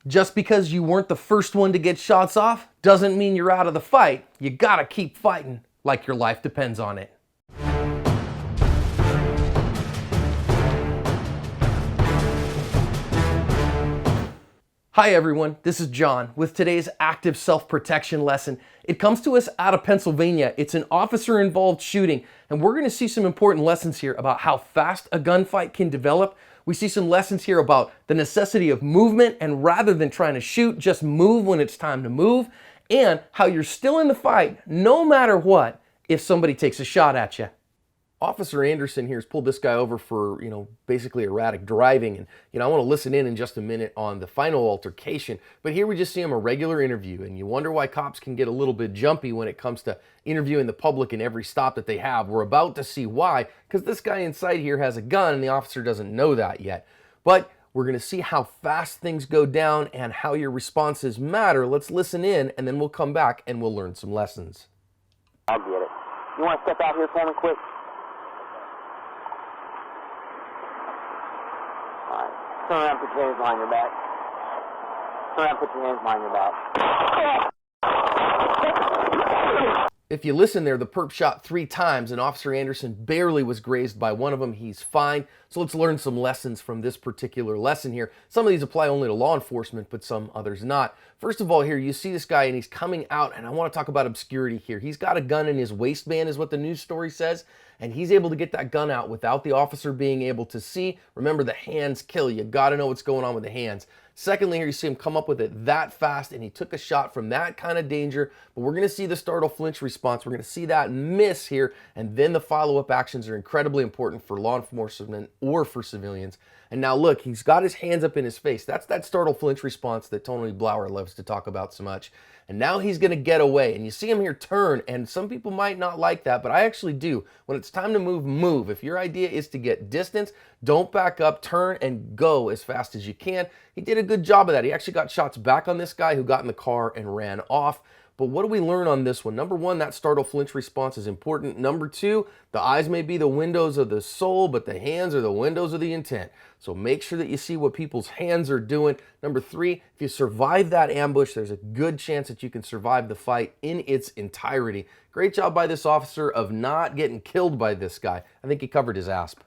Just because you weren't the first one to get shots off doesn't mean you're out of the fight. You gotta keep fighting like your life depends on it. Hi everyone, this is John with today's active self-protection lesson. It comes to us out of Pennsylvania. It's an officer-involved shooting, and we're going to see some important lessons here about how fast a gunfight can develop. We see some lessons here about the necessity of movement, and rather than trying to shoot, just move when it's time to move, and how you're still in the fight no matter what if somebody takes a shot at you. Officer Anderson here has pulled this guy over for, basically erratic driving. And, I want to listen in just a minute on the final altercation. But here we just see him a regular interview. And you wonder why cops can get a little bit jumpy when it comes to interviewing the public in every stop that they have. We're about to see why, because this guy inside here has a gun and the officer doesn't know that yet. But we're going to see how fast things go down and how your responses matter. Let's listen in, and then we'll come back and we'll learn some lessons. I'll get it. You want to step out here for me quick? Turn around, put your hands behind your back. Turn around, put your hands behind your back. If you listen there, the perp shot 3 times and Officer Anderson barely was grazed by one of them. He's fine. So let's learn some lessons from this particular lesson here. Some of these apply only to law enforcement, but some others not. First of all, here you see this guy and he's coming out, and I want to talk about obscurity here. He's got a gun in his waistband is what the news story says, and he's able to get that gun out without the officer being able to see. Remember, the hands kill. You got to know what's going on with the hands. Secondly, here you see him come up with it that fast, and he took a shot from that kind of danger. But we're going to see the startle flinch response. We're going to see that miss here, and then the follow-up actions are incredibly important for law enforcement or for civilians. And now look, he's got his hands up in his face. That's that startle flinch response that Tony Blauer loves to talk about so much. And now he's going to get away. And you see him here turn, and some people might not like that, but I actually do. When it's time to move, move. If your idea is to get distance, don't back up, turn, and go as fast as you can. He did a good job of that. He actually got shots back on this guy who got in the car and ran off. But what do we learn on this one? Number one, that startle flinch response is important. Number two, the eyes may be the windows of the soul, but the hands are the windows of the intent. So make sure that you see what people's hands are doing. Number three, if you survive that ambush, there's a good chance that you can survive the fight in its entirety. Great job by this officer of not getting killed by this guy. I think he covered his asp.